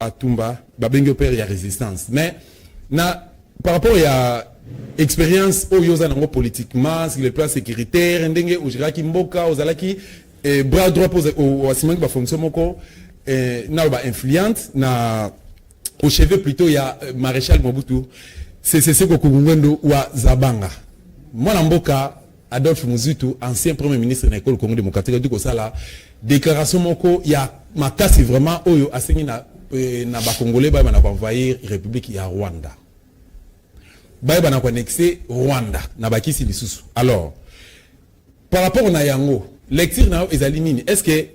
à Tumba, babengi opère il y a résistance. Mais par rapport à expérience au yozanango politiquement, sur le plan sécuritaire, ndenge ujiraki mboka, ozalaki bras droit au asimangi ba fonction moko na ba influente na au chevet plutôt il y a maréchal Mobutu. C'est ce que Kungwendo wa Zabanga. Moi mboka Adolphe Muzitu, ancien premier ministre de l'école Congo démocratique, du coup ça là déclaration moko il y a makasi vraiment oyo asengi na ba congolais ba na envahir république ya Rwanda. Ba na connexer Rwanda na bakisi lisusu. Alors par rapport na yango lecture na ezali nini? Est-ce que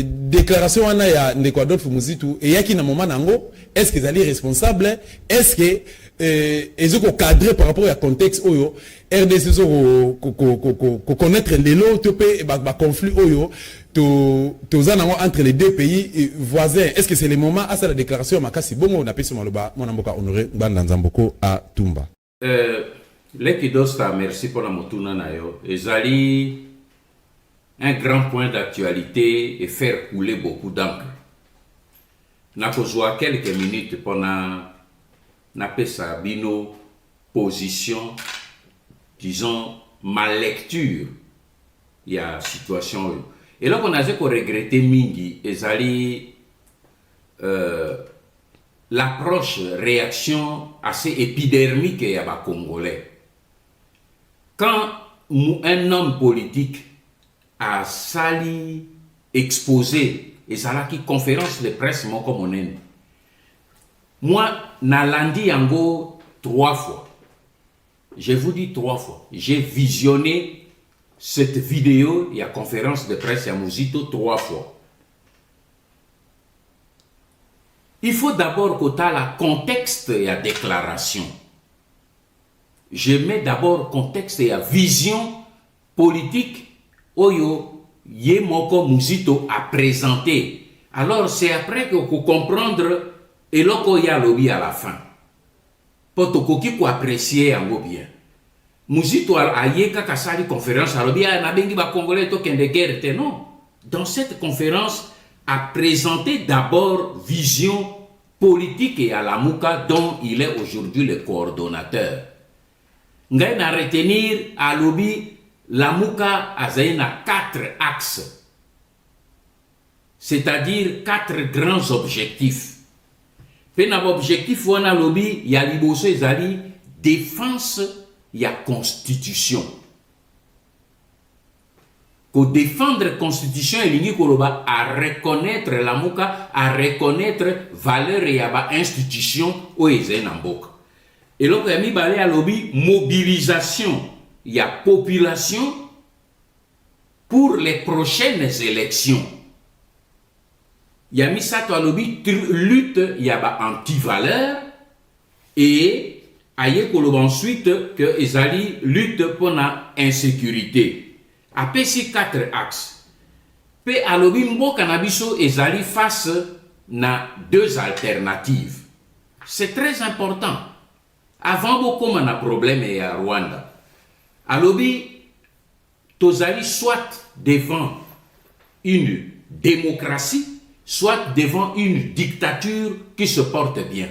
déclaration wana ya ndeko Adolphe Muzitu et yaki na moment nango est-ce que ezali responsable? Est-ce que ezoko cadré par rapport au contexte oyo RDC ko connaître les lots topé ba conflit oyo to entre les deux pays voisins? Est-ce que c'est le moment à ça la déclaration makasi bongo na pesi maloba mona mboka honoré banda nzamboko à Tumba? Lekidosta, merci pour la motuna na yo. Ezali un grand point d'actualité et faire couler beaucoup d'encre. N'a besoin quelques minutes pendant n'a sa bino position, disons ma lecture, il y a situation. Et là on a dit qu'on regrettait mingi, ezali l'approche réaction assez épidermique y a bas congolais. Quand un homme politique a sali exposé et ça là qui conférence de presse mon comme on est. Moi nalandi yango 3 fois. Je vous dis 3 fois. J'ai visionné cette vidéo, il y a conférence de presse à Muzito 3 fois. Il faut d'abord que tu aies le contexte et la déclaration. Je mets d'abord contexte et la vision politique Oyo Yemoko Muzito a présenté. Alors c'est après que vous comprendre et l'oko ya lobby à la fin. Pour tokoki ko apprécier en bien. Muzito a yeka kasali conférence à lobby na bengi ba congolais to kende guerre te non. Dans cette conférence a présenté d'abord vision politique et à la Mouka dont il est aujourd'hui le coordonnateur. Ngai na retenir à lobby la Mouka a 4 axes, c'est-à-dire 4 grands objectifs. Puis dans l'objectif on a lobby, il y a liboso ezali défense, il y a constitution. Pour défendre la constitution et l'Union Koloba à reconnaître la Mouka, à reconnaître valeur et à institution au Ezenambok. Et donc il y a mis balé à lobby mobilisation. Il y a population pour les prochaines élections. Il y a mis ça à lobby lutte, il y a anti-valeur et ensuite que Ezali lutte pour la insécurité. Après ces 4 axes, P à lobby mbo cannabiso Ezali face à 2 alternatives. C'est très important. Avant beaucoup on a problème et à Rwanda. À lobby, Tozali soit devant une démocratie, soit devant une dictature qui se porte bien.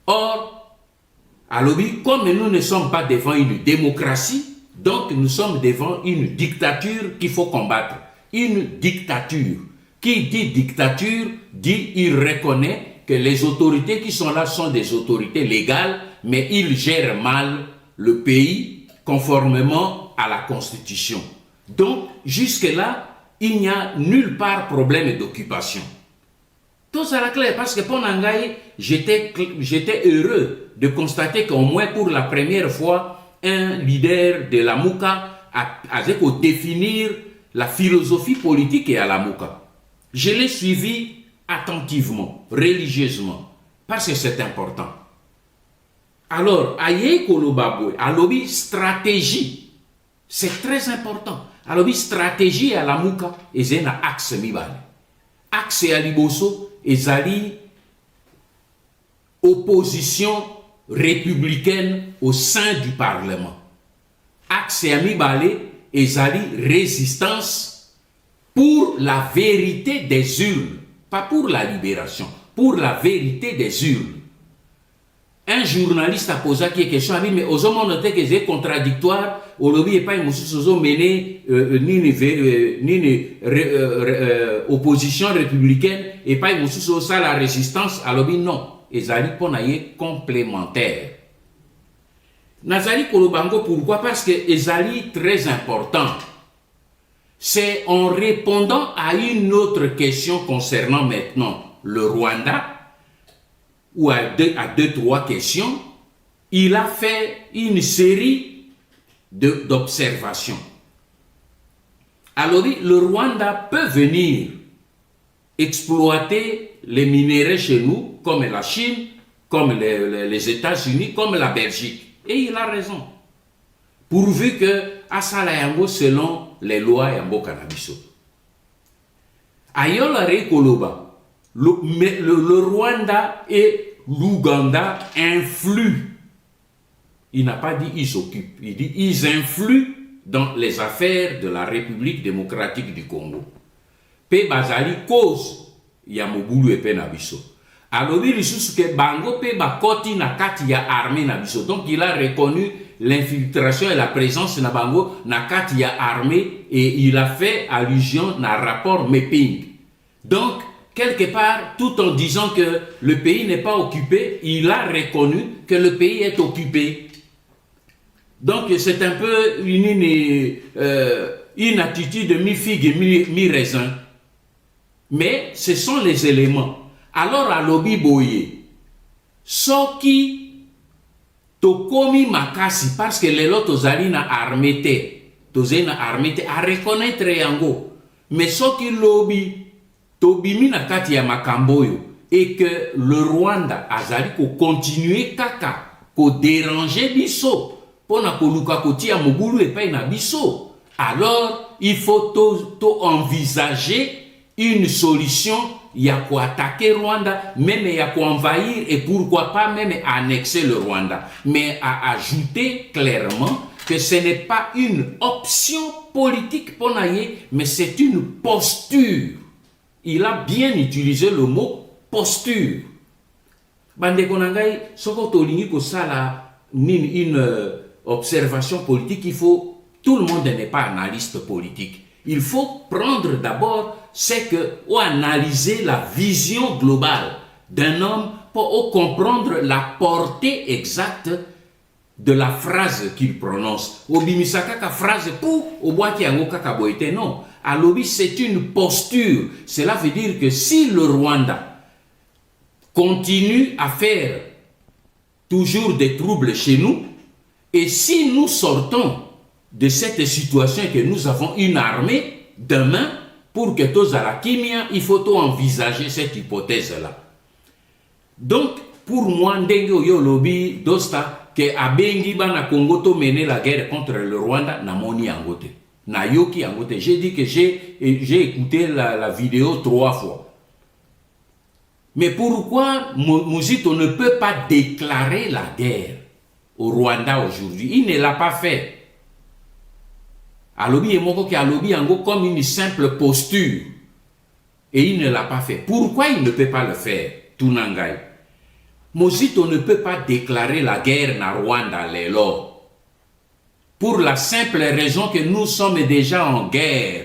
Or, à lobby, comme nous ne sommes pas devant une démocratie, donc nous sommes devant une dictature qu'il faut combattre. Une dictature. Qui dit dictature, dit il reconnaît que les autorités qui sont là sont des autorités légales, mais ils gèrent mal le pays conformément à la Constitution. Donc, jusque-là, il n'y a nulle part problème d'occupation. Tout ça est clair, parce que pour Nangaï, j'étais heureux de constater qu'au moins pour la première fois, un leader de la Mouka a définir la philosophie politique et à la Mouka. Je l'ai suivi attentivement, religieusement, parce que c'est important. Alors, aïe kolobabwe, à lobby stratégie, c'est très important. À lobby stratégie à la Mouka, et c'est un axe mibale. Axe à liboso, et zali opposition républicaine au sein du Parlement. Axe à mibale, et zali résistance pour la vérité des urnes. pas pour la libération, pour la vérité des urnes. Un journaliste a posé une question, a dit, mais aux hommes, on notait que c'est contradictoire, au lobby et pas une mené ni opposition républicaine et pas une ça la résistance, à lobby non. Ils allaient pour naïe complémentaire. Nazali Kolobango, pourquoi? Parce que Ezali très important. C'est en répondant à une autre question concernant maintenant le Rwanda, ou à deux, trois questions, il a fait une série d'observations. Alors, le Rwanda peut venir exploiter les minéraux chez nous, comme la Chine, comme les États-Unis, comme la Belgique. Et il a raison. Pourvu que Asala Yango selon les lois Yango Cannabiso. Ayola Rekoloba. Le Rwanda et l'Ouganda influent. Il n'a pas dit ils s'occupent, il dit ils influent dans les affaires de la République démocratique du Congo. Pe bazali cause Yamogulu et Penabiso. Alors il dit que Bango pe bakoti na kati ya armée nabiso. Donc il a reconnu l'infiltration et la présence na Bango na kati ya armée et il a fait allusion na rapport Meping. Donc quelque part, tout en disant que le pays n'est pas occupé, il a reconnu que le pays est occupé. Donc c'est un peu une attitude mi-figue et mi-raisin. Mais ce sont les éléments. Alors à Lobi Boye, Soki Tokomi Makasi, parce que les lots tozali na armete, à reconnaître Yango. Mais Soki Lobi, Tobimi na kati ya makamboyo, et que le Rwanda azali ko continuer kaka, ko déranger biso, pona ko luka koti ya mogulu et pas na biso. Alors, il faut envisager une solution. Il y a quoi attaquer Rwanda, même il y a quoi envahir et pourquoi pas même annexer le Rwanda. Mais à ajouter clairement que ce n'est pas une option politique pour naïe, mais c'est une posture. Il a bien utilisé le mot posture. Bande konangai, soko tolingi ko sala une observation politique, il faut, tout le monde n'est pas analyste politique. Il faut prendre d'abord, c'est que, ou analyser la vision globale d'un homme pour comprendre la portée exacte de la phrase qu'il prononce. Obimisaka ka phrase pour, au bois qui a boité, non. Alors, c'est une posture. Cela veut dire que si le Rwanda continue à faire toujours des troubles chez nous, et si nous sortons de cette situation que nous avons une armée, demain, pour que tous à la Kimia, il faut envisager cette hypothèse-là. Donc, pour moi, Ndengo yo lobby dosta que Abengi na Congo to mener la guerre contre le Rwanda na moni angote. Na yoki angote. J'ai dit que j'ai écouté la vidéo 3 fois. Mais pourquoi Mouzito ne peut pas déclarer la guerre au Rwanda aujourd'hui? Il ne l'a pas fait. Alobi et Moko qui alobi ango comme une simple posture. Et il ne l'a pas fait. Pourquoi il ne peut pas le faire? Tunangai. Mouzito ne peut pas déclarer la guerre na Rwanda l'élo. Pour la simple raison que nous sommes déjà en guerre.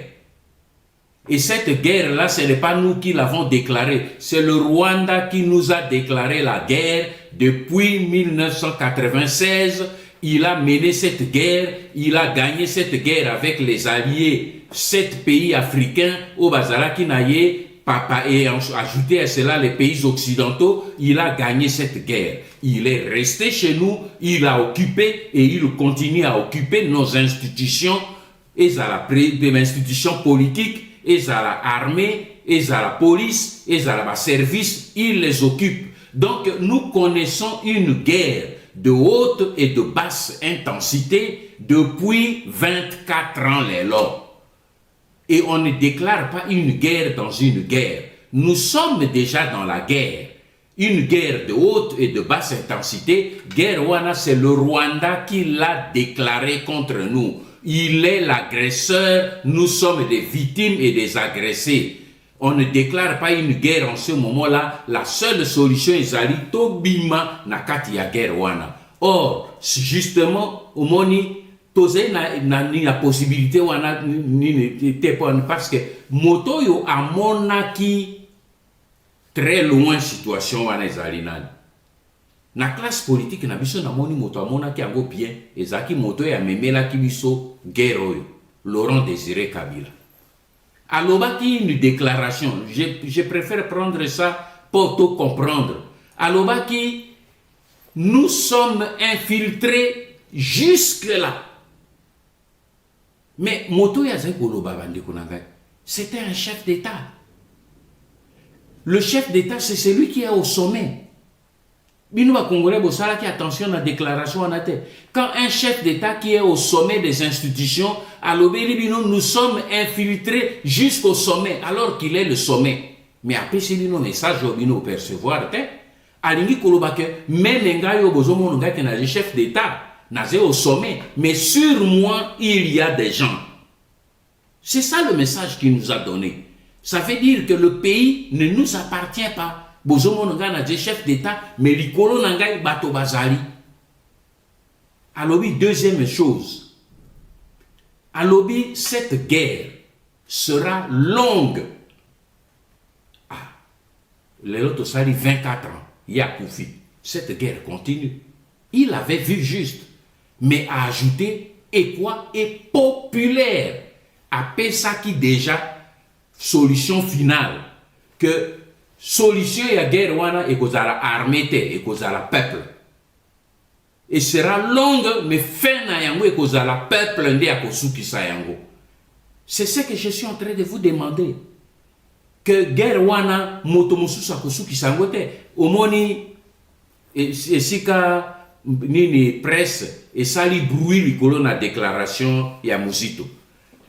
Et cette guerre-là, ce n'est pas nous qui l'avons déclarée. C'est le Rwanda qui nous a déclaré la guerre depuis 1996. Il a mené cette guerre, il a gagné cette guerre avec les alliés, 7 pays africains, au Bazara Kinaye, Papa, et ajouté à cela les pays occidentaux, il a gagné cette guerre. Il est resté chez nous, il a occupé et il continue à occuper nos institutions, et à la institutions politiques, et à l'armée, et à la police, et à la service, il les occupe. Donc nous connaissons une guerre de haute et de basse intensité depuis 24 ans les lots. Et on ne déclare pas une guerre dans une guerre. Nous sommes déjà dans la guerre. Une guerre de haute et de basse intensité. Guerre Wana, c'est le Rwanda qui l'a déclaré contre nous. Il est l'agresseur, nous sommes des victimes et des agressés. on ne déclare pas une guerre en ce moment-là, la seule solution est zali tobima na kati ya guerre wana. Or, justement, au moni, tozé na possibilité wana ni parce que moto yo amonaki très loin situation wana ezali nani. Na classe politique na biso na moni moto amonaki yango bien, ezaki moto ya memela ki biso guerre oyo, Laurent Désiré Kabila. Alobaki une déclaration, je préfère prendre ça pour tout comprendre. Alobaki, nous sommes infiltrés jusque-là. Mais Moto Yazekoloba Bandekonanga, c'était un chef d'État. Le chef d'État, c'est celui qui est au sommet. Binoua Congolais, Bossala qui attention à la déclaration en tête. Quand un chef d'État qui est au sommet des institutions, à l'Obélibino, nous sommes infiltrés jusqu'au sommet, alors qu'il est le sommet. Mais après, c'est le message au percevoir, Alingi Kolobake, même Ngayo Bozomo Nga qui est chef d'État, n'est au sommet, mais sur moi, il y a des gens. C'est ça le message qu'il nous a donné. Ça veut dire que le pays ne nous appartient pas. Bozomo Nga n'a chef d'État, mais Likolo Nangai Bato Bazali. Alors, deuxième chose. Alors, cette guerre sera longue. Ah, les autres sali 24 ans. Yakoufi. Cette guerre continue. Il avait vu juste, mais a ajouté et quoi? Et populaire. Après ça qui déjà solution finale. Que solution ya guerre wana et cause à la armée et cause à la peuple. Et sera longue, mais fin na yango et cause à la peuple ndi ya kosuki sa yango. C'est ce que je suis en train de vous demander. Que guerre wana moto mususa kosuki sa yango te. Omoni esika nini presse et sali bruit likolo na déclaration ya Muzito.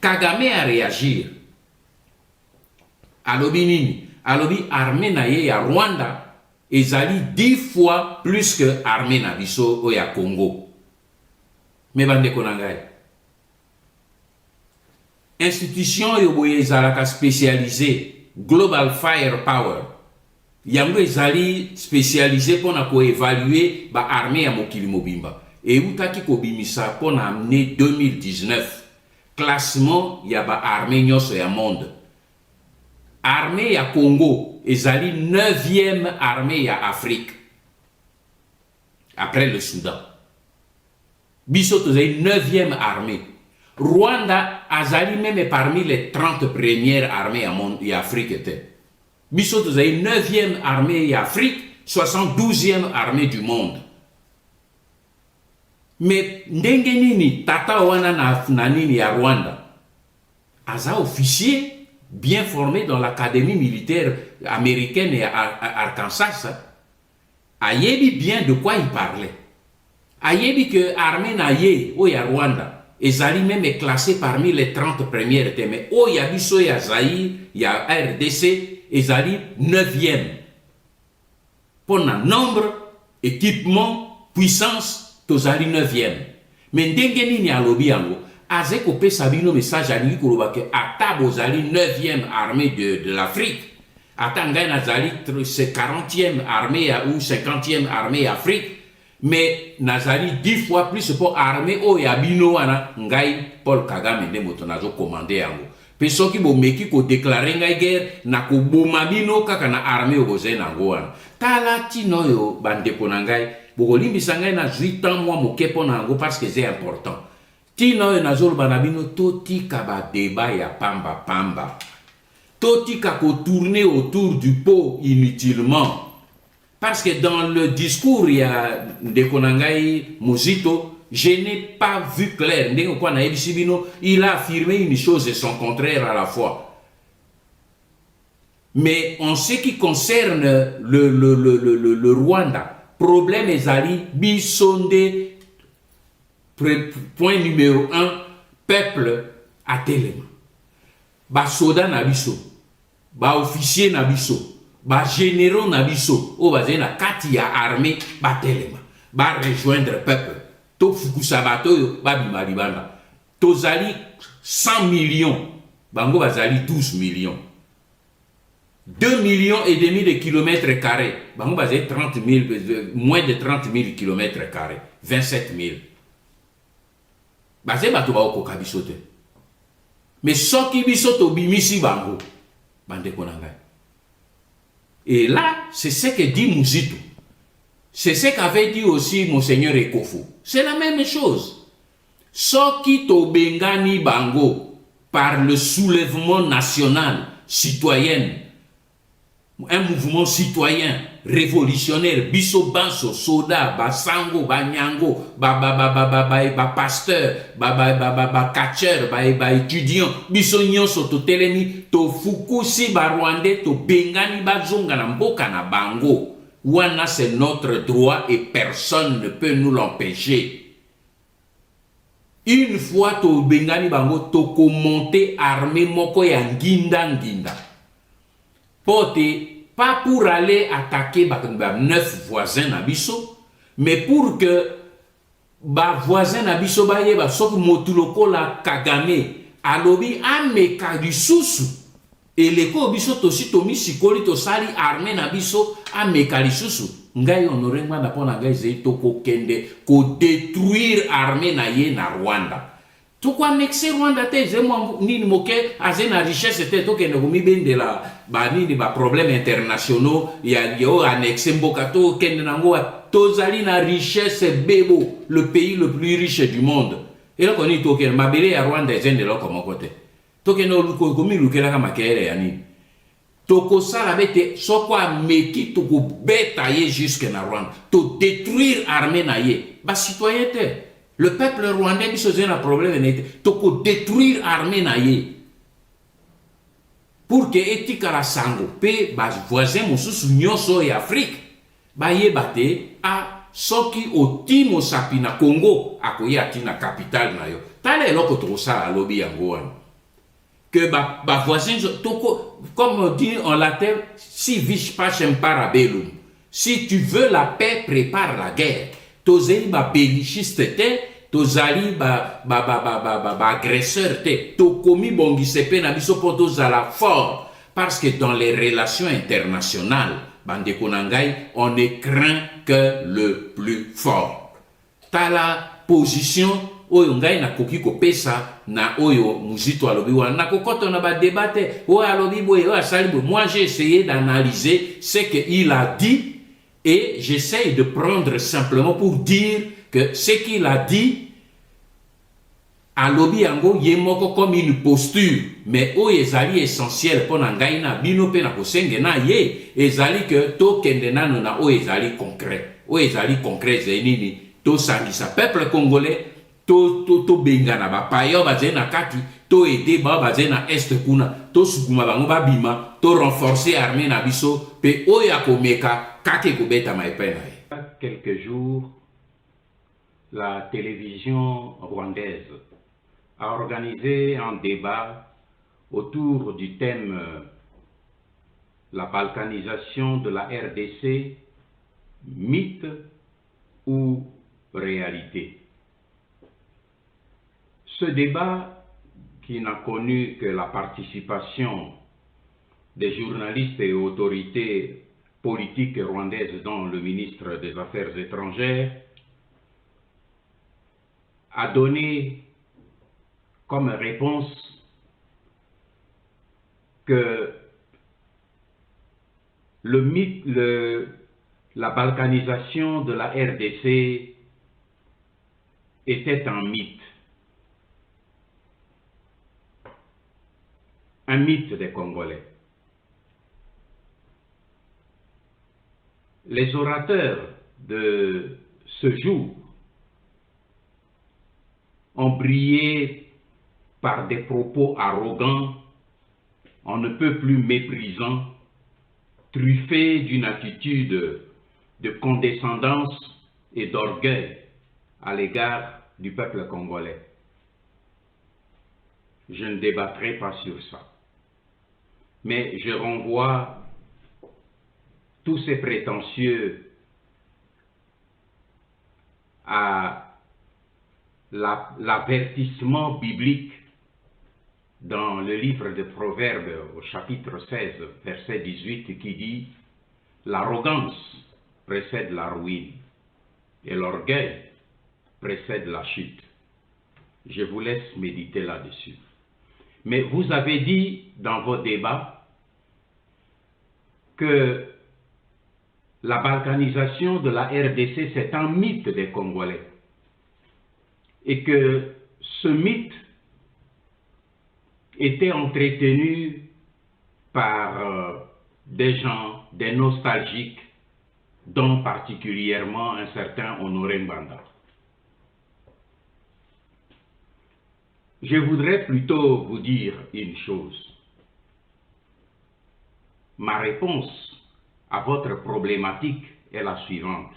Kagame a réagir. Alobi nini? Alobi armée na ye ya Rwanda ezali 10 fois plus que armée na biso o ya Congo. Me bande konangai. Institution yo boye ezalaka spécialisée Global Firepower. Yango ezali spécialisé pour évaluer ba armée ya mokili mobimba. Et utaki ko bimisa pour amener 2019 classement ya ba armée nyonso ya monde. Armée ya Congo ezali 9e armée ya Afrique après le Soudan. Biso tozali 9e armée. Rwanda azali même parmi les 30 premières armées ya Afrique était. Biso tozali 9e armée ya Afrique, 72e armée du monde. Mais ndenge nini tata wana na nini ya Rwanda aza officier bien formé dans l'académie militaire américaine et à Arkansas, ayebi bien de quoi il parlait. Ayebi que l'armée naye au Rwanda ezali même classé parmi les 30 premières mais au Yabiso ya Zaïre, ya RDC ezali 9e. Pour le nombre, équipement, puissance, tozali 9e. Mais ndenge nini alobi yango Azeko pe sabino message à lui que ata bozali 9e armée de l'Afrique. Ata ngai nazali 40e armée ou 50e armée Afrique. Mais nazali 10 fois plus pour armée o yabino wana ngai Paul Kagame nde moto nazo commander yango. Pe soki bo meki ko déclarer ngai guerre na ko boma bino kaka na armée o boze nango wana. Tala tino yo bandeko na ngai bo limbisa ngai na 8 ans moi moke pona nango parce que c'est important. Tino nazol banabino toti kaba débat ya pamba pamba. Toti kako tourner autour du pot inutilement. Parce que dans le discours il y a de Konangai Muzito, je n'ai pas vu clair. Il a affirmé une chose et son contraire à la fois. Mais en ce qui concerne le Rwanda, problème ezali bisonde. Point numéro 1, peuple à Téléma. Ba soda na biso, ba officier na biso, ba généraux na biso, o bazé na kati ya armée ba Téléma. Ba rejoindre peuple. To fukusabato yo ba bimalibanda. Tozali 100 millions, bango bazali 12 millions. 2,5 millions de kilomètres carrés. Bango basé 30 000, moins de 30 000 kilomètres carrés. 27 000. Basé bato ba okoka biso te. Mais soki biso to bimisi bango. Bande konanga. Et là, c'est ce que dit Mouzito. C'est ce qu'avait dit aussi Monseigneur Ekofo. C'est la même chose. Soki to bengani bango par le soulèvement national, citoyen, un mouvement citoyen, révolutionnaire, biso banso, soda, ba sango, ba nyango, ba pasteur, ba catcheur, ba étudiant, biso nyonso to telemi, to fukusi ba rwandais, to bengani ba zonga na mboka na bango. Wana c'est notre droit et personne ne peut nous l'empêcher. Une fois to bengani bango, to monter armée moko ya nginda. Pas pour aller attaquer 9 voisins nabiso, mais pour que ba voisins nabiso ba yeba soki motuloko la Kagame alobi ameka lisusu eleko biso tosi tomi sikoli to sali armée nabiso ameka lisusu ngai honoré ngwana pona ngai zei toko kende ko détruire armée na ye na Rwanda. Pourquoi annexer Rwanda te zemo nini moke azena richesse te to kende komi bendela ba nini ba problème internationaux ya yo annexer mboka to kende nango tozali na richesse bebo le pays le plus riche du monde. Et là koni to kende mabele ya Rwanda zende lo komo kote. To kende luko komi lukela kama kele ya nini. Toko sala bete sokwa meki toko beta ye jusque na Rwanda. To détruire armée na ye. Ba citoyen te. Le peuple rwandais biso zena problème nete toko détruire armée na ye pour que etika la sango pe ba voisin mosusu nyonso ya Afrique ba yebate a soki otimo sapi na Congo akoya tina capitale na yo tala eloko to sala lobby yango wana que ba voisin toko comme on dit en latin si vis pacem parabellum, si tu veux la paix prépare la guerre. Tozeli ba bellichiste te, tozali ba agresseur te, to komi bongisepe na biso po tozala fort, parce que dans les relations internationales, bande konangai, on ne craint que le plus fort. Tala position oyo ngai na koki kopesa na oyo Mouzito alobi wana na kokoto na ba débattre oyo alobi boye oyo asali boye. Moi j'ai essayé d'analyser ce qu'il a dit. Et j'essaye de prendre simplement pour dire que ce qu'il a dit, à lobby yango yemoko comme une posture, mais o ezali essentiel pour nangaina bino pe na kosenge na ye ezali que to kende nano na o ezali concret zenini to sangisa peuple congolais to bengana ba payo bazena kati to aider ba bazena est kuna to sukuma bango babima to renforcer armée na biso pe o ya komeka. Quelques jours, la télévision rwandaise a organisé un débat autour du thème la balkanisation de la RDC, mythe ou réalité. Ce débat, qui n'a connu que la participation des journalistes et autorités politique rwandaise dont le ministre des Affaires étrangères a donné comme réponse que la balkanisation de la RDC était un mythe des Congolais. Les orateurs de ce jour ont brillé par des propos arrogants, on ne peut plus méprisants, truffés d'une attitude de condescendance et d'orgueil à l'égard du peuple congolais. Je ne débattrai pas sur ça. Mais je renvoie tous ces prétentieux à l'avertissement biblique dans le livre de Proverbes au chapitre 16, verset 18, qui dit « L'arrogance précède la ruine et l'orgueil précède la chute ». Je vous laisse méditer là-dessus. Mais vous avez dit dans vos débats que la balkanisation de la RDC, c'est un mythe des Congolais. Et que ce mythe était entretenu par des gens, des nostalgiques, dont particulièrement un certain Honoré Mbanda. Je voudrais plutôt vous dire une chose. Ma réponse à votre problématique est la suivante.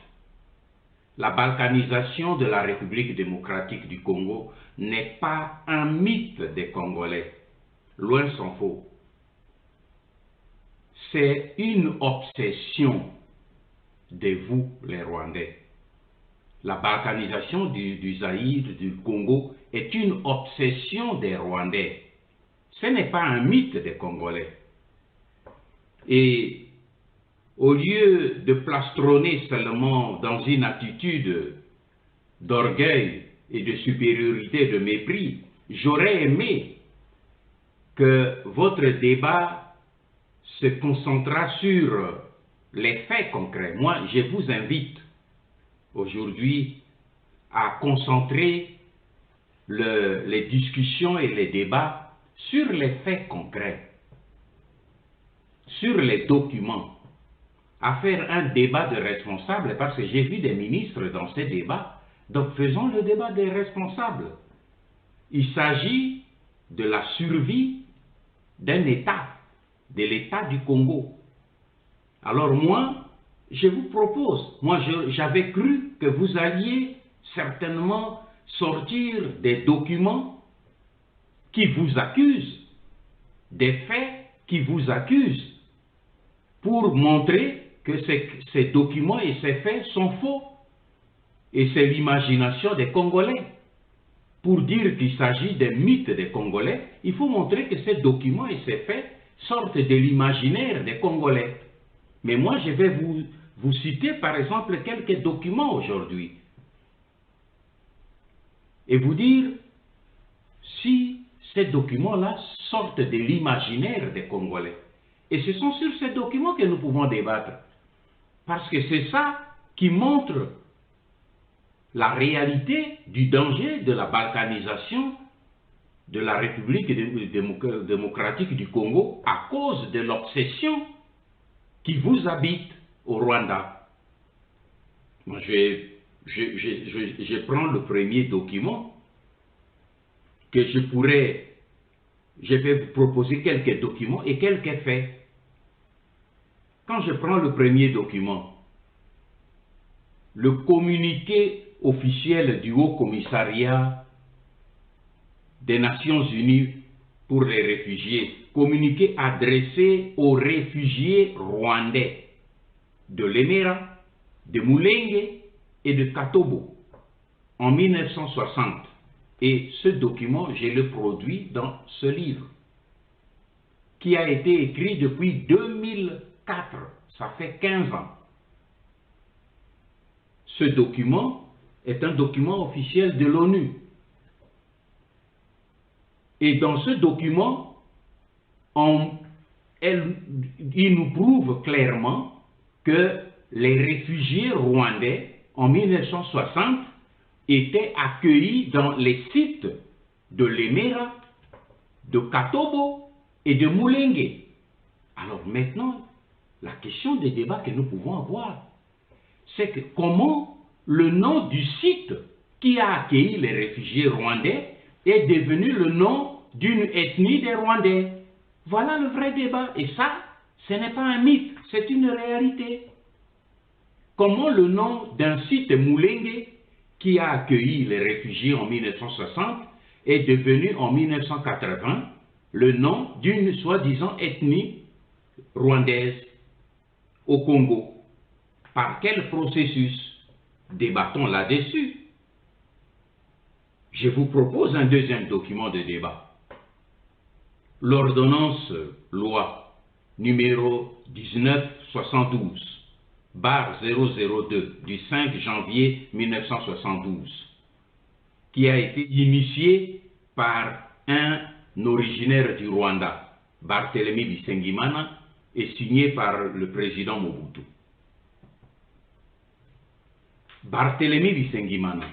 La balkanisation de la République démocratique du Congo n'est pas un mythe des Congolais. Loin s'en faut. C'est une obsession de vous, les Rwandais. La balkanisation du Zaïre, du Congo, est une obsession des Rwandais. Ce n'est pas un mythe des Congolais. Et au lieu de plastronner seulement dans une attitude d'orgueil et de supériorité, de mépris, j'aurais aimé que votre débat se concentrât sur les faits concrets. Moi, je vous invite aujourd'hui à concentrer les discussions et les débats sur les faits concrets, sur les documents, à faire un débat de responsables, parce que j'ai vu des ministres dans ces débats, donc faisons le débat des responsables. Il s'agit de la survie d'un État, de l'État du Congo. Alors moi, je vous propose, moi j'avais cru que vous alliez certainement sortir des documents qui vous accusent, des faits qui vous accusent, pour montrer que ces documents et ces faits sont faux. Et c'est l'imagination des Congolais. Pour dire qu'il s'agit des mythes des Congolais, il faut montrer que ces documents et ces faits sortent de l'imaginaire des Congolais. Mais moi, je vais vous citer par exemple quelques documents aujourd'hui. Et vous dire si ces documents-là sortent de l'imaginaire des Congolais. Et ce sont sur ces documents que nous pouvons débattre. Parce que c'est ça qui montre la réalité du danger de la balkanisation de la République démocratique du Congo à cause de l'obsession qui vous habite au Rwanda. Moi, je prends le premier document que je vais vous proposer quelques documents et quelques faits. Quand je prends le premier document, le communiqué officiel du Haut Commissariat des Nations Unies pour les réfugiés, communiqué adressé aux réfugiés rwandais de Lemera, de Mulenge et de Katobo en 1960. Et ce document, je le produis dans ce livre, qui a été écrit depuis 2004, ça fait 15 ans. Ce document est un document officiel de l'ONU. Et dans ce document, il nous prouve clairement que les réfugiés rwandais, en 1960, étaient accueillis dans les sites de Lemera, de Katobo et de Mulenge. Alors maintenant, la question des débats que nous pouvons avoir, c'est que comment le nom du site qui a accueilli les réfugiés rwandais est devenu le nom d'une ethnie des Rwandais. Voilà le vrai débat. Et ça, ce n'est pas un mythe, c'est une réalité. Comment le nom d'un site Mulenge qui a accueilli les réfugiés en 1960 est devenu en 1980 le nom d'une soi-disant ethnie rwandaise au Congo. Par quel processus? Débattons là-dessus. Je vous propose un deuxième document de débat. l'ordonnance loi numéro 1972/002 du 5 janvier 1972, qui a été initiée par un originaire du Rwanda, Barthélemy Bisengimana, et signée par le président Mobutu. Barthélemy Bisengimana,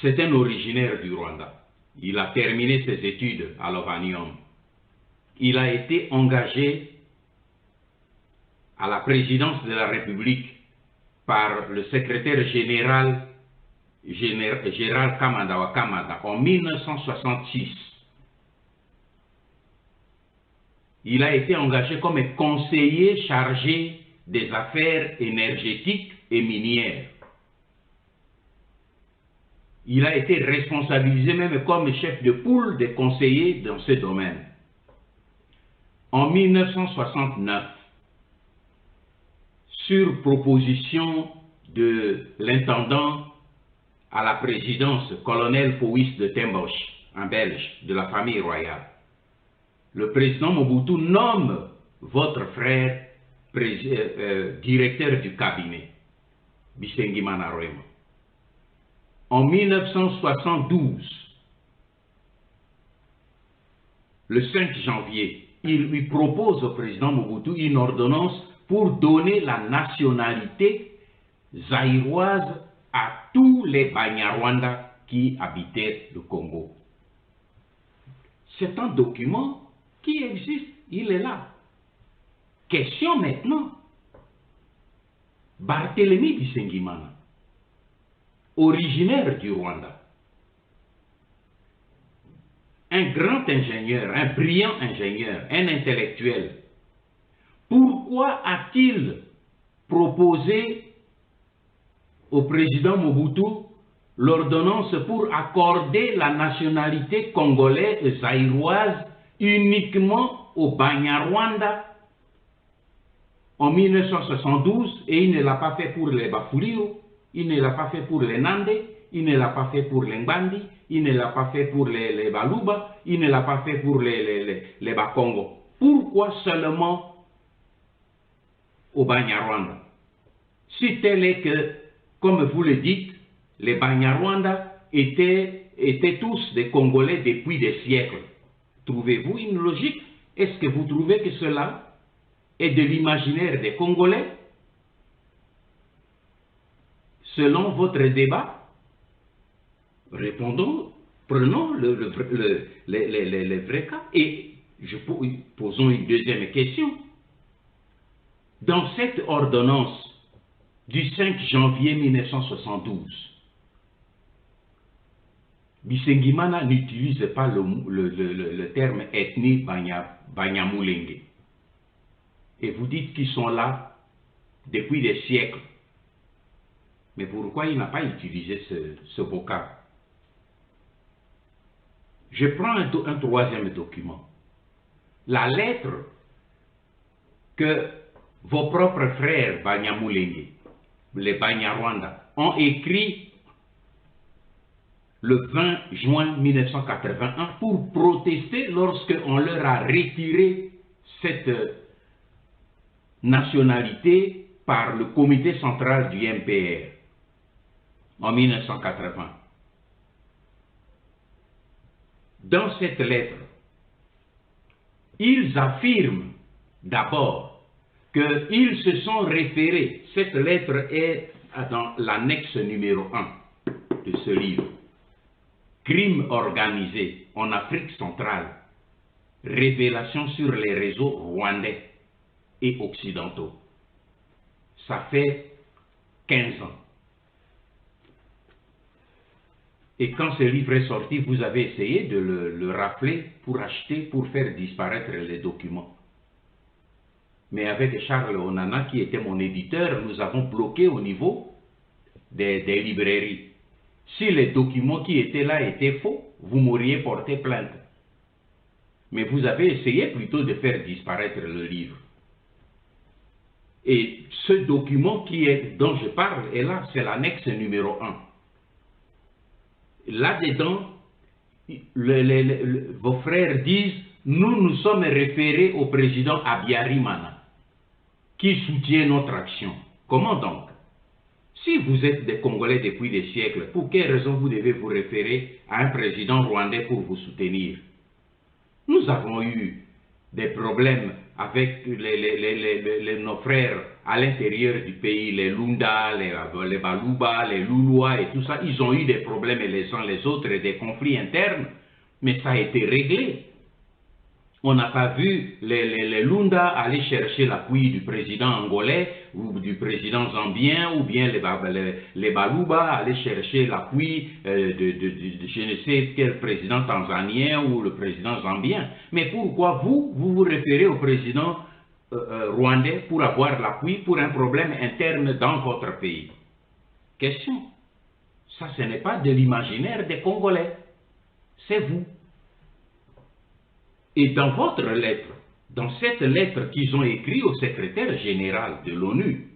c'est un originaire du Rwanda. Il a terminé ses études à Lovanium. Il a été engagé à la présidence de la République par le secrétaire général Gérald Kamanda en 1966. Il a été engagé comme conseiller chargé des affaires énergétiques et minières. Il a été responsabilisé même comme chef de pool des conseillers dans ce domaine. En 1969, sur proposition de l'intendant à la présidence, colonel Fouis de Tembosch, un Belge de la famille royale, le président Mobutu nomme votre frère directeur du cabinet, Bisengimana Rwema. En 1972, le 5 janvier, il lui propose au président Mobutu une ordonnance pour donner la nationalité zaïroise à tous les Banyarwanda qui habitaient le Congo. C'est un document qui existe, il est là. Question maintenant, Barthélemy Bisengimana, originaire du Rwanda, un grand ingénieur, un brillant ingénieur, un intellectuel, pourquoi a-t-il proposé au président Mobutu l'ordonnance pour accorder la nationalité congolaise zaïroise uniquement au Banyarwanda en 1972, et il ne l'a pas fait pour les Bafulio, il ne l'a pas fait pour les Nandé, il ne l'a pas fait pour les Ngbandi, il ne l'a pas fait pour les Baluba, il ne l'a pas fait pour les Bakongo. Pourquoi seulement au Banyarwanda? Si tel est que, comme vous le dites, les Banyarwanda étaient tous des Congolais depuis des siècles, trouvez-vous une logique? Est-ce que vous trouvez que cela est de l'imaginaire des Congolais? Selon votre débat, répondons, prenons les vrais cas et posons une deuxième question. Dans cette ordonnance du 5 janvier 1972, Bisengimana n'utilise pas le terme ethnie Banyamulenge. Et vous dites qu'ils sont là depuis des siècles. Mais pourquoi il n'a pas utilisé ce vocable? Je prends un troisième document. La lettre que vos propres frères Banyamulenge, les Banyarwanda, ont écrit le 20 juin 1981 pour protester lorsqu'on leur a retiré cette nationalité par le comité central du MPR en 1980. Dans cette lettre, ils affirment d'abord qu'ils se sont référés, cette lettre est dans l'annexe numéro 1 de ce livre, Crimes organisés en Afrique centrale, révélations sur les réseaux rwandais et occidentaux. Ça fait 15 ans. Et quand ce livre est sorti, vous avez essayé de le rafler pour acheter, pour faire disparaître les documents. Mais avec Charles Onana, qui était mon éditeur, nous avons bloqué au niveau des librairies. Si les documents qui étaient là étaient faux, vous m'auriez porté plainte. Mais vous avez essayé plutôt de faire disparaître le livre. Et ce document dont je parle est là, c'est l'annexe numéro 1. Là-dedans, vos frères disent, nous nous sommes référés au président Abiyarimana, qui soutient notre action. Comment donc? Si vous êtes des Congolais depuis des siècles, pour quelle raison vous devez vous référer à un président rwandais pour vous soutenir? Nous avons eu des problèmes avec nos frères à l'intérieur du pays, les Lunda, les Baluba, les Lulua et tout ça. Ils ont eu des problèmes les uns les autres et des conflits internes, mais ça a été réglé. On n'a pas vu les Lunda aller chercher l'appui du président angolais ou du président zambien, ou bien les Baluba aller chercher l'appui de je ne sais quel président tanzanien ou le président zambien. Mais pourquoi vous référez au président rwandais pour avoir l'appui pour un problème interne dans votre pays? Question. Ça, ce n'est pas de l'imaginaire des Congolais. C'est vous. Et dans votre lettre, dans cette lettre qu'ils ont écrite au secrétaire général de l'ONU,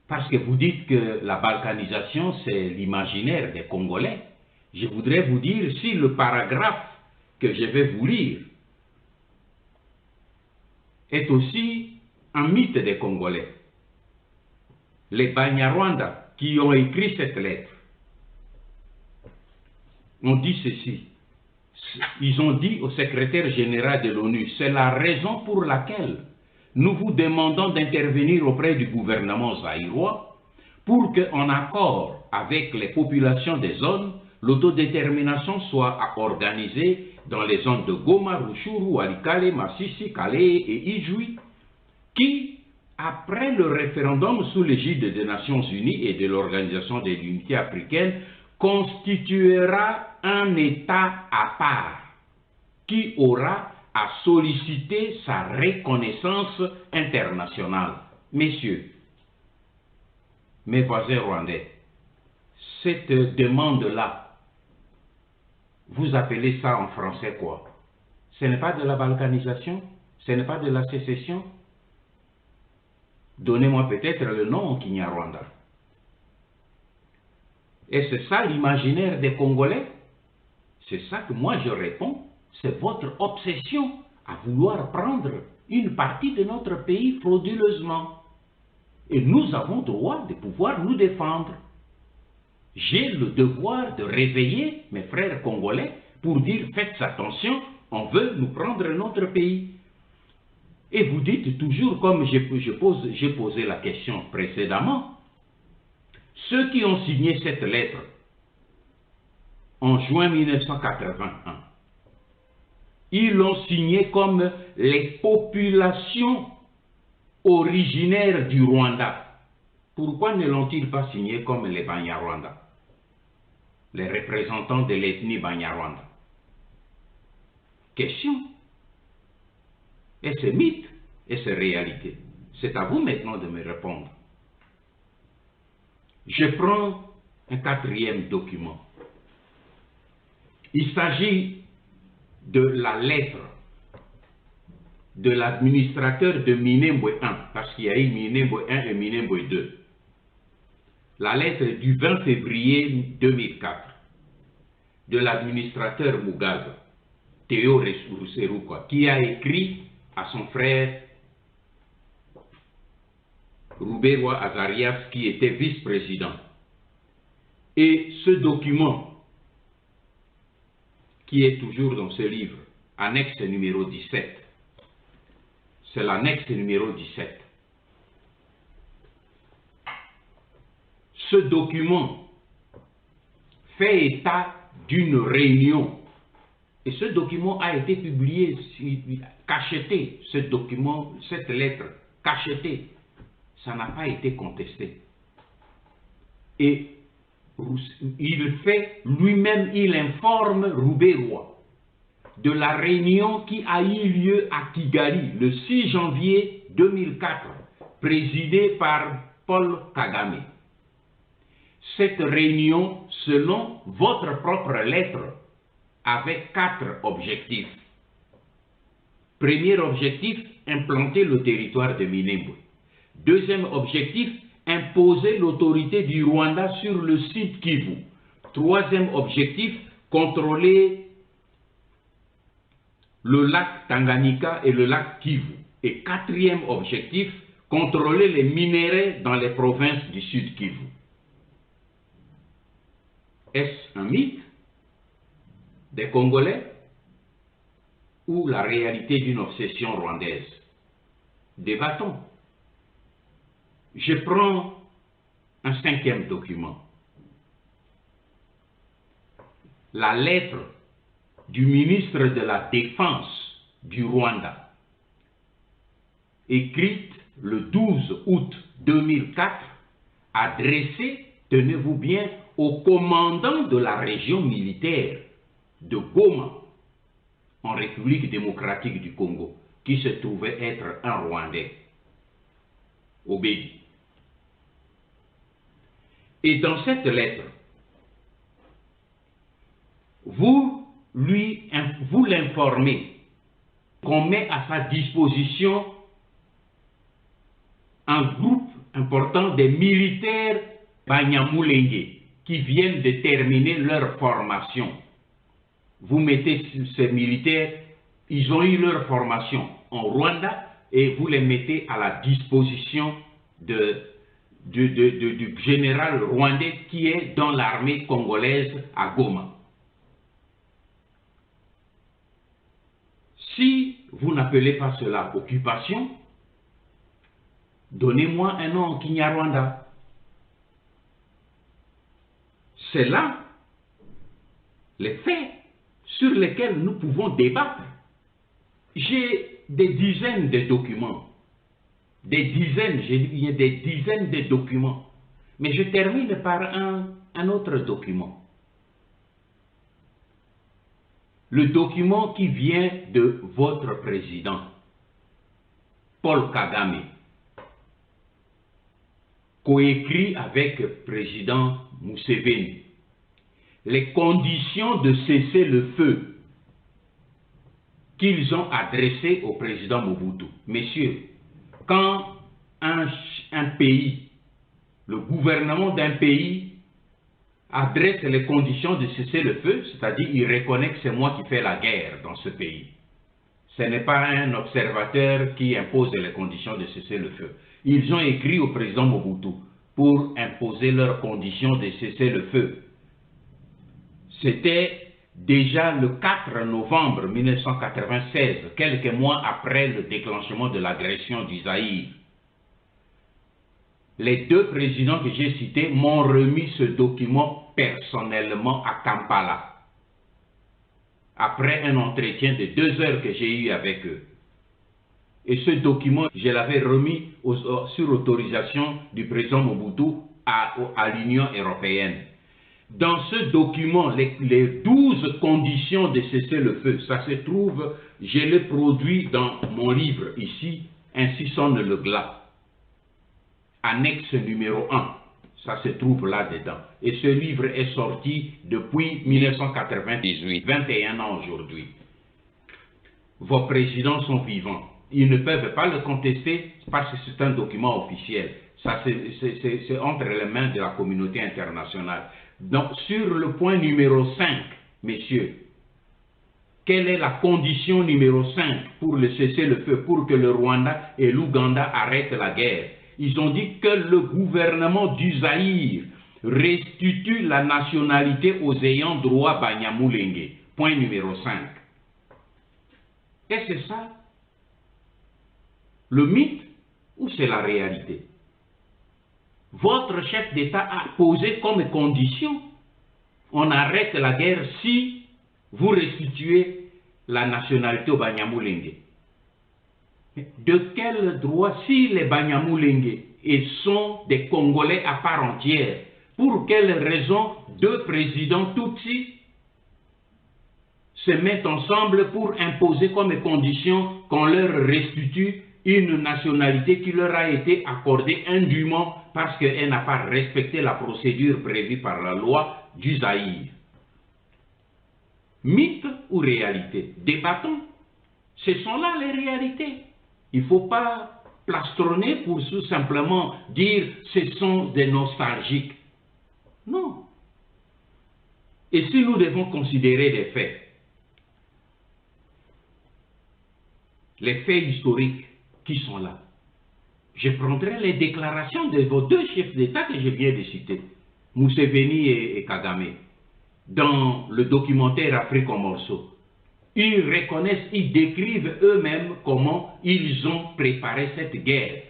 parce que vous dites que la balkanisation, c'est l'imaginaire des Congolais, je voudrais vous dire si le paragraphe que je vais vous lire est aussi un mythe des Congolais. Les Banyarwanda qui ont écrit cette lettre ont dit ceci. Ils ont dit au secrétaire général de l'ONU, c'est la raison pour laquelle nous vous demandons d'intervenir auprès du gouvernement zaïrois pour qu'en accord avec les populations des zones, l'autodétermination soit organisée dans les zones de Goma, Rutshuru, Walikale, Masisi, Kale et Ijwi, qui, après le référendum sous l'égide des Nations Unies et de l'Organisation de l'Unité africaine, constituera un État à part qui aura à solliciter sa reconnaissance internationale. Messieurs, mes voisins rwandais, cette demande-là, vous appelez ça en français quoi? Ce n'est pas de la balkanisation? Ce n'est pas de la sécession? Donnez-moi peut-être le nom en Kinyarwanda. Et c'est ça l'imaginaire des Congolais? C'est ça que moi je réponds. C'est votre obsession à vouloir prendre une partie de notre pays frauduleusement. Et nous avons droit de pouvoir nous défendre. J'ai le devoir de réveiller mes frères congolais pour dire faites attention, on veut nous prendre notre pays. Et vous dites toujours, comme j'ai posé la question précédemment, ceux qui ont signé cette lettre en juin 1981, ils l'ont signé comme les populations originaires du Rwanda. Pourquoi ne l'ont-ils pas signé comme les Banyarwanda, les représentants de l'ethnie Banyarwanda? Question. Et c'est mythe et c'est réalité. C'est à vous maintenant de me répondre. Je prends un quatrième document. Il s'agit de la lettre de l'administrateur de Minembwe 1, parce qu'il y a eu Minembwe 1 et Minembwe 2. La lettre du 20 février 2004 de l'administrateur Mugabe, Théo Ruseruka, qui a écrit à son frère Ruberwa Azarias, qui était vice-président. Et ce document, qui est toujours dans ce livre, annexe numéro 17, c'est l'annexe numéro 17. Ce document fait état d'une réunion. Et ce document a été publié, cacheté, ce document, cette lettre, cachetée. Ça n'a pas été contesté. Et il fait lui-même, il informe Ruberwa de la réunion qui a eu lieu à Kigali le 6 janvier 2004, présidée par Paul Kagame. Cette réunion, selon votre propre lettre, avait 4 objectifs. Premier objectif, implanter le territoire de Minembwe. Deuxième objectif, imposer l'autorité du Rwanda sur le site Kivu. Troisième objectif, contrôler le lac Tanganyika et le lac Kivu. Et quatrième objectif, contrôler les minéraux dans les provinces du Sud Kivu. Est-ce un mythe des Congolais ou la réalité d'une obsession rwandaise? Débattons. Je prends un cinquième document. La lettre du ministre de la Défense du Rwanda, écrite le 12 août 2004, adressée, tenez-vous bien, au commandant de la région militaire de Goma, en République démocratique du Congo, qui se trouvait être un Rwandais, Obedi. Et dans cette lettre, vous l'informez qu'on met à sa disposition un groupe important des militaires Banyamulenge qui viennent de terminer leur formation. Vous mettez ces militaires, ils ont eu leur formation en Rwanda et vous les mettez à la disposition du général rwandais qui est dans l'armée congolaise à Goma. Si vous n'appelez pas cela occupation, donnez-moi un nom en Kinyarwanda. C'est là les faits sur lesquels nous pouvons débattre. J'ai des dizaines de documents. Des dizaines, j'ai dit des dizaines de documents. Mais je termine par un autre document. Le document qui vient de votre président, Paul Kagame, coécrit avec le président Museveni. Les conditions de cesser le feu qu'ils ont adressées au président Mobutu. Messieurs, quand un pays, le gouvernement d'un pays adresse les conditions de cesser le feu, c'est-à-dire il reconnaît que c'est moi qui fais la guerre dans ce pays. Ce n'est pas un observateur qui impose les conditions de cesser le feu. Ils ont écrit au président Mobutu pour imposer leurs conditions de cesser le feu. C'était déjà le 4 novembre 1996, quelques mois après le déclenchement de l'agression du Zaïre. Les deux présidents que j'ai cités m'ont remis ce document personnellement à Kampala, après un entretien de 2 heures que j'ai eu avec eux. Et ce document, je l'avais remis sur autorisation du président Mobutu à l'Union européenne. Dans ce document, les 12 conditions de cesser le feu, ça se trouve, je l'ai produit dans mon livre ici, Ainsi sonne le glas. Annexe numéro 1, ça se trouve là-dedans. Et ce livre est sorti depuis 1998, 21 ans aujourd'hui. Vos présidents sont vivants. Ils ne peuvent pas le contester parce que c'est un document officiel. Ça, c'est entre les mains de la communauté internationale. Donc, sur le point numéro 5, messieurs, quelle est la condition numéro 5 pour le cessez-le-feu, pour que le Rwanda et l'Ouganda arrêtent la guerre? Ils ont dit que le gouvernement du Zaïre restitue la nationalité aux ayants droit Banyamulenge. Point numéro 5. Est-ce que c'est ça le mythe ou c'est la réalité? Votre chef d'État a posé comme condition, on arrête la guerre si vous restituez la nationalité aux Banyamulenge. De quel droit, si les Banyamulenge sont des Congolais à part entière, pour quelle raison 2 présidents Tutsi se mettent ensemble pour imposer comme condition qu'on leur restitue une nationalité qui leur a été accordée indûment parce qu'elle n'a pas respecté la procédure prévue par la loi du Zaïre? Mythe ou réalité? Débattons. Ce sont là les réalités. Il ne faut pas plastronner pour tout simplement dire ce sont des nostalgiques. Non. Et si nous devons considérer les faits historiques qui sont là, je prendrai les déclarations de vos deux chefs d'État que je viens de citer, Museveni et Kagame, dans le documentaire Afrique en morceaux. Ils reconnaissent, ils décrivent eux-mêmes comment ils ont préparé cette guerre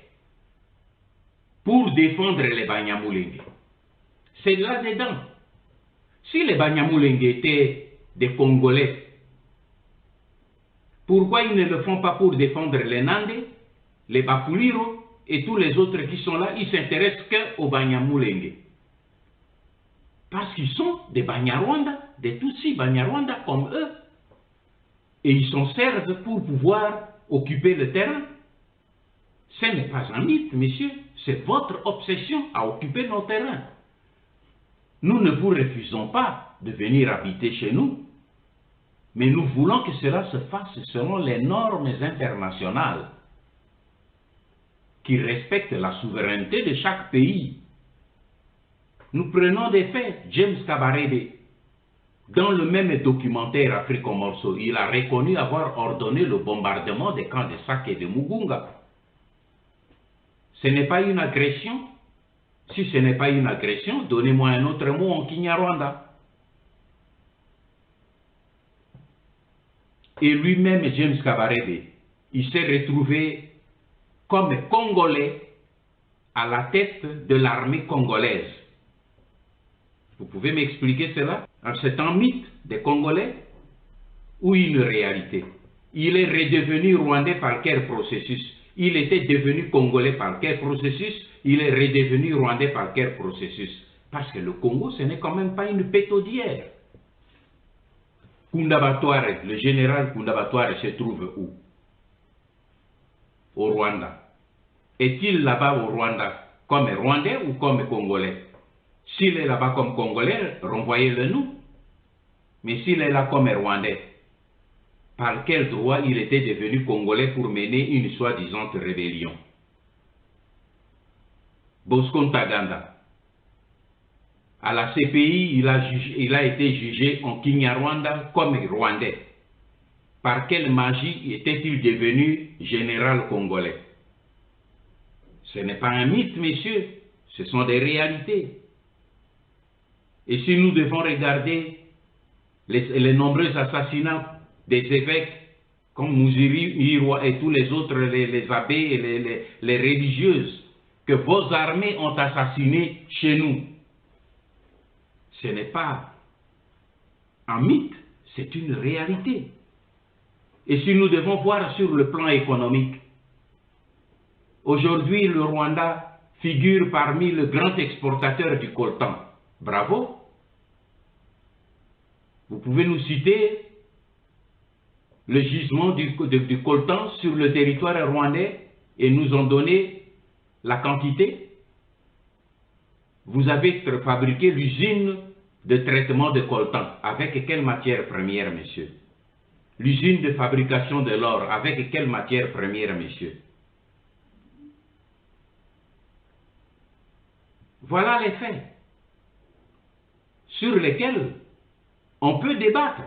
pour défendre les Banyamulenge. C'est là-dedans. Si les Banyamulenge étaient des Congolais, pourquoi ils ne le font pas pour défendre les Nandé, les Bafuliro et tous les autres qui sont là? Ils s'intéressent qu'aux Banyamulenge. Parce qu'ils sont des Banyarwanda, des Tutsis Banyarwanda comme eux. Et ils s'en servent pour pouvoir occuper le terrain. Ce n'est pas un mythe, messieurs. C'est votre obsession à occuper nos terrains. Nous ne vous refusons pas de venir habiter chez nous. Mais nous voulons que cela se fasse selon les normes internationales qui respectent la souveraineté de chaque pays. Nous prenons des faits. James Kabarebe, dans le même documentaire Afrique en morceaux, il a reconnu avoir ordonné le bombardement des camps de Sake et de Mugunga. Ce n'est pas une agression? Si ce n'est pas une agression, donnez-moi un autre mot en Kinyarwanda. Et lui-même, James Kabarebe, il s'est retrouvé comme Congolais à la tête de l'armée congolaise. Vous pouvez m'expliquer cela? C'est un mythe des Congolais ou une réalité? Il est redevenu rwandais par quel processus? Il était devenu Congolais par quel processus? Il est redevenu rwandais par quel processus? Parce que le Congo, ce n'est quand même pas une pétaudière. Kundabatware, le général Kundabatware se trouve où? Au Rwanda. Est-il là-bas au Rwanda comme Rwandais ou comme Congolais? S'il est là-bas comme Congolais, renvoyez-le nous. Mais s'il est là comme Rwandais, par quel droit il était devenu Congolais pour mener une soi-disant rébellion? Bosco Ntaganda, à la CPI, il a été jugé en Kinyarwanda comme Rwandais. Par quelle magie était-il devenu général congolais? Ce n'est pas un mythe, messieurs, ce sont des réalités. Et si nous devons regarder les nombreux assassinats des évêques, comme Muziri Hirwa et tous les autres, les abbés et les religieuses, que vos armées ont assassinés chez nous, ce n'est pas un mythe, c'est une réalité. Et si nous devons voir sur le plan économique, aujourd'hui le Rwanda figure parmi les grands exportateurs du coltan. Bravo! Vous pouvez nous citer le gisement du coltan sur le territoire rwandais et nous en donner la quantité? Vous avez fabriqué l'usine de traitement de coltan. Avec quelle matière première, messieurs? L'usine de fabrication de l'or. Avec quelle matière première, messieurs? Voilà les faits sur lesquels on peut débattre.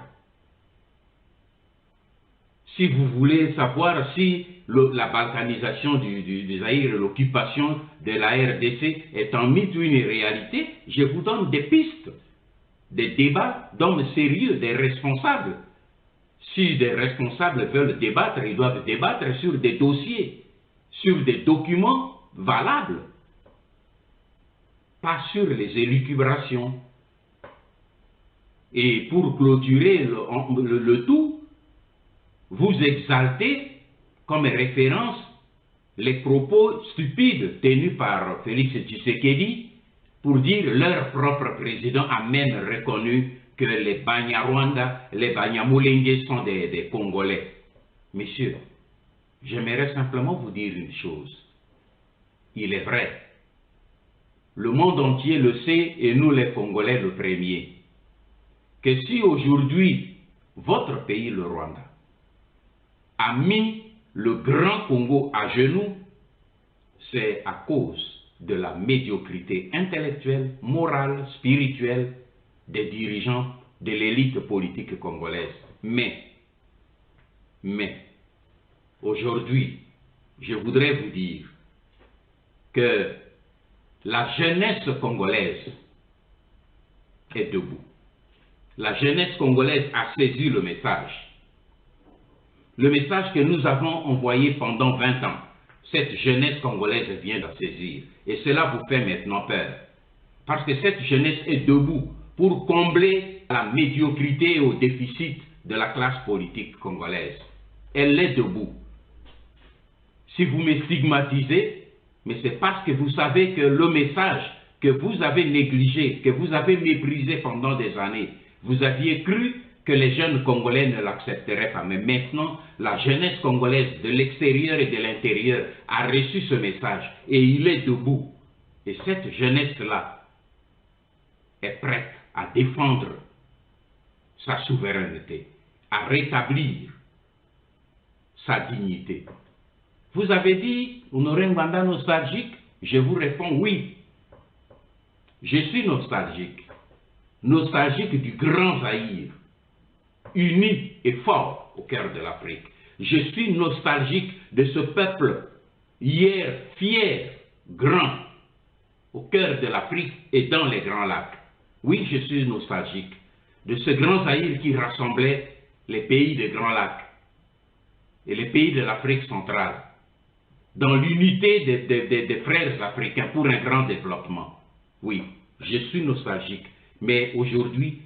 Si vous voulez savoir si la balkanisation du Zaïre, l'occupation de la RDC est un mythe ou une réalité, je vous donne des pistes, des débats d'hommes sérieux, des responsables. Si des responsables veulent débattre, ils doivent débattre sur des dossiers, sur des documents valables, pas sur les élucubrations. Et pour clôturer le tout, vous exaltez comme référence les propos stupides tenus par Félix Tshisekedi pour dire leur propre président a même reconnu que les Banyarwanda, les Banyamulenge sont des Congolais. Messieurs, j'aimerais simplement vous dire une chose. Il est vrai, le monde entier le sait et nous les Congolais le premier, que si aujourd'hui votre pays, le Rwanda, a mis le grand Congo à genoux, c'est à cause de la médiocrité intellectuelle, morale, spirituelle des dirigeants de l'élite politique congolaise. Mais, aujourd'hui, je voudrais vous dire que la jeunesse congolaise est debout. La jeunesse congolaise a saisi le message. Le message que nous avons envoyé pendant 20 ans, cette jeunesse congolaise vient d'en saisir. Et cela vous fait maintenant peur. Parce que cette jeunesse est debout pour combler la médiocrité et au déficit de la classe politique congolaise. Elle est debout. Si vous me stigmatisez, mais c'est parce que vous savez que le message que vous avez négligé, que vous avez méprisé pendant des années, vous aviez cru que les jeunes Congolais ne l'accepteraient pas. Mais maintenant, la jeunesse congolaise de l'extérieur et de l'intérieur a reçu ce message et il est debout. Et cette jeunesse-là est prête à défendre sa souveraineté, à rétablir sa dignité. Vous avez dit, on aurait un mandat nostalgique? Je vous réponds oui. Je suis nostalgique. Nostalgique du grand Zaïre, uni et fort au cœur de l'Afrique. Je suis nostalgique de ce peuple, hier fier, grand, au cœur de l'Afrique et dans les Grands Lacs. Oui, je suis nostalgique de ce grand Zaïre qui rassemblait les pays des Grands Lacs et les pays de l'Afrique centrale, dans l'unité des frères africains pour un grand développement. Oui, je suis nostalgique, mais aujourd'hui,